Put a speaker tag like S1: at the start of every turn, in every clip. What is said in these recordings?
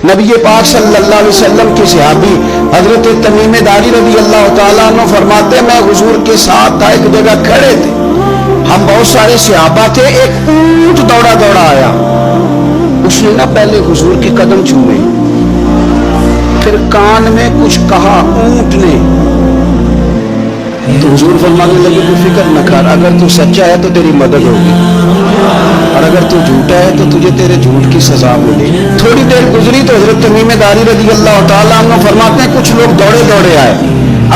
S1: نبی پاک صلی اللہ علیہ وسلم کے صحابی حضرت تمیم داری رضی اللہ تعالیٰ عنہ فرماتے میں حضور کے ساتھ تھا، ایک جگہ کھڑے تھے، ہم بہت سارے صحابہ تھے، ایک اونٹ دوڑا دوڑا آیا، اس نے نہ پہلے حضور کے قدم چومے، پھر کان میں کچھ کہا اونٹ نے، تو حضور فرمانے لگے تو فکر نہ کر، اگر تو سچا ہے تو تیری مدد ہوگی، اور اگر تو جھوٹا ہے تو تجھے تیرے جھوٹ کی سزا ملے۔ تھوڑی دیر گزری تو حضرت تمیم داری رضی اللہ تعالیٰ عنہ فرماتے ہیں کچھ لوگ دوڑے دوڑے آئے،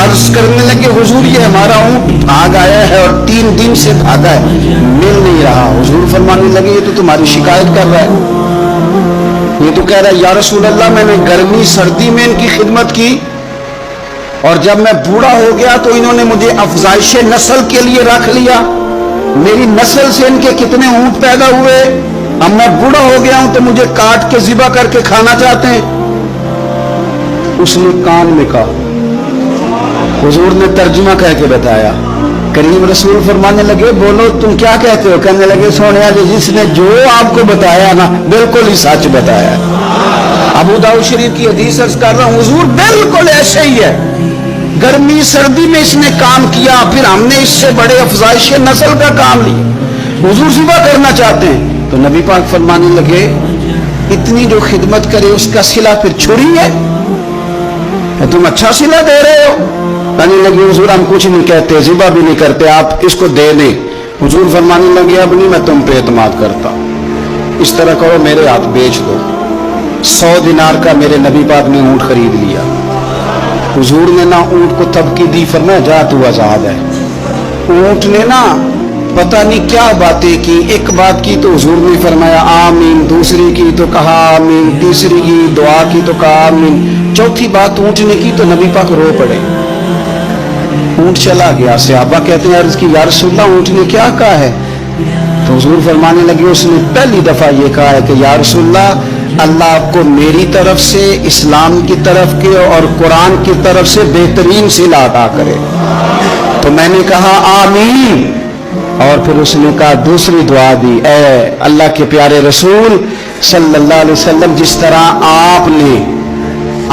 S1: عرض کرنے لگے حضور یہ ہمارا اونٹ بھاگ آیا ہے اور 3 دن سے بھاگا ہے، مل نہیں رہا۔ حضور فرمانے لگے یہ تو تمہاری شکایت کر رہا ہے، یہ تو کہہ رہا ہے یا رسول اللہ میں نے گرمی سردی میں ان کی خدمت کی، اور جب میں بوڑھا ہو گیا تو انہوں نے مجھے افزائش نسل کے لیے رکھ لیا، میری نسل سے ان کے کتنے اونٹ پیدا ہوئے، اب میں بوڑھا ہو گیا ہوں تو مجھے کاٹ کے ذبح کر کے کھانا چاہتے ہیں۔ اس نے کان میں کہا، حضور نے ترجمہ کہہ کے بتایا، کریم رسول فرمانے لگے بولو تم کیا کہتے ہو؟ کہنے لگے سونیا جی جس نے جو آپ کو بتایا نا بالکل ہی سچ بتایا۔ ابو داؤد شریف کی حدیث عرض کر رہا ہوں حضور بالکل ایسے ہی ہے، گرمی سردی میں اس نے کام کیا، پھر ہم نے اس سے بڑے افزائش نسل کا کام لیا، حضور ذبح کرنا چاہتے ہیں۔ تو نبی پاک فرمانے لگے اتنی جو خدمت کرے اس کا صلہ پھر چھری ہے، تم اچھا صلہ دے رہے ہو؟ کہنے لگے حضور ہم کچھ نہیں کہتے، ذبح بھی نہیں کرتے، آپ اس کو دے دیں۔ حضور فرمانے لگے اب نہیں میں تم پہ اعتماد کرتا، اس طرح کرو میرے ہاتھ بیچ دو۔ 100 دینار کا میرے نبی پاک نے اونٹ خرید لیا۔ حضور نے نہ اونٹ کو تبکی دی، فرمایا جا تو آزاد ہے۔ اونٹ نے نا پتہ نہیں کیا باتیں کی، ایک بات کی تو حضور نے فرمایا آمین، دوسری کی تو کہا آمین، تیسری کی دعا کی تو کہا آمین، چوتھی بات اونٹ نے کی تو نبی پاک رو پڑے۔ اونٹ چلا گیا، صحابہ کہتے ہیں عرض کی یا رسول اللہ اونٹ نے کیا کہا ہے؟ تو حضور فرمانے لگے اس نے پہلی دفعہ یہ کہا ہے کہ یا رسول اللہ اللہ آپ کو میری طرف سے، اسلام کی طرف کے اور قرآن کی طرف سے بہترین صلہ عطا کرے۔ تو میں نے کہا آمین، اور پھر اس نے کہا دوسری دعا دی، اے اللہ کے پیارے رسول صلی اللہ علیہ وسلم جس طرح آپ نے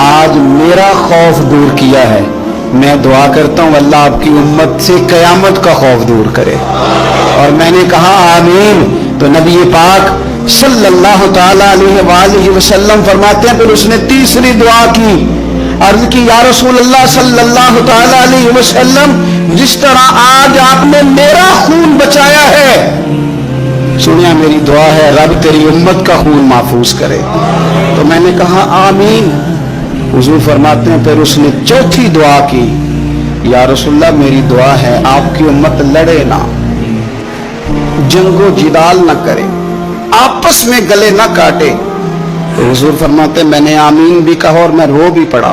S1: آج میرا خوف دور کیا ہے، میں دعا کرتا ہوں اللہ آپ کی امت سے قیامت کا خوف دور کرے۔ اور میں نے کہا آمین۔ تو نبی پاک صلی اللہ تعالی علیہ وآلہ وسلم فرماتے ہیں پھر اس نے تیسری دعا کی، عرض کی یا رسول اللہ صلی اللہ تعالی علیہ وسلم جس طرح آج آپ نے میرا خون بچایا ہے، سنیا میری دعا ہے رب تیری امت کا خون محفوظ کرے۔ تو میں نے کہا آمین۔ حضور فرماتے ہیں پھر اس نے چوتھی دعا کی، یا رسول اللہ میری دعا ہے آپ کی امت لڑے نہ، جنگ و جدال نہ کرے، آپس میں گلے نہ کاٹے۔ تو حضور فرماتے ہیں میں نے آمین بھی کہا اور میں رو بھی پڑا،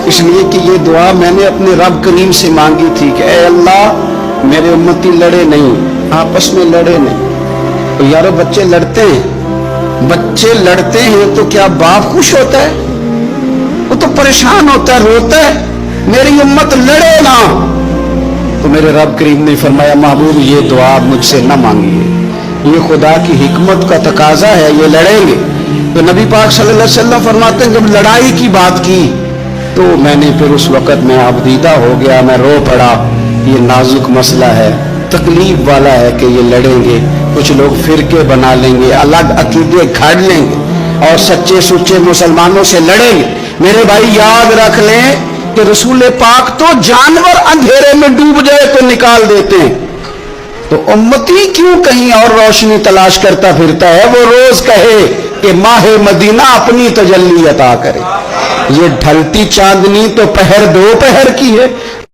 S1: اس لیے کہ یہ دعا میں نے اپنے رب کریم سے مانگی تھی کہ اے اللہ میرے امتی لڑے نہیں، آپس میں لڑے نہیں۔ تو یارو بچے لڑتے ہیں تو کیا باپ خوش ہوتا ہے؟ وہ تو پریشان ہوتا ہے، روتا ہے، میری امت لڑے نہ۔ تو میرے رب کریم نے فرمایا محبوب یہ دعا مجھ سے نہ مانگیے، یہ خدا کی حکمت کا تقاضا ہے، یہ لڑیں گے۔ تو نبی پاک صلی اللہ علیہ وسلم فرماتے ہیں جب لڑائی کی بات کی تو میں نے پھر اس وقت میں عبدیدہ ہو گیا، میں رو پڑا، یہ نازک مسئلہ ہے، تکلیف والا ہے کہ یہ لڑیں گے، کچھ لوگ فرقے بنا لیں گے، الگ عقیدے گھڑ لیں گے اور سچے سچے مسلمانوں سے لڑیں گے۔ میرے بھائی یاد رکھ لیں کہ رسول پاک تو جانور اندھیرے میں ڈوب جائے تو نکال دیتے ہیں، تو امتی کیوں کہیں اور روشنی تلاش کرتا پھرتا ہے؟ وہ روز کہے کہ ماہ مدینہ اپنی تجلی عطا کرے۔ یہ ڈھلتی چاندنی تو پہر 2 پہر کی ہے،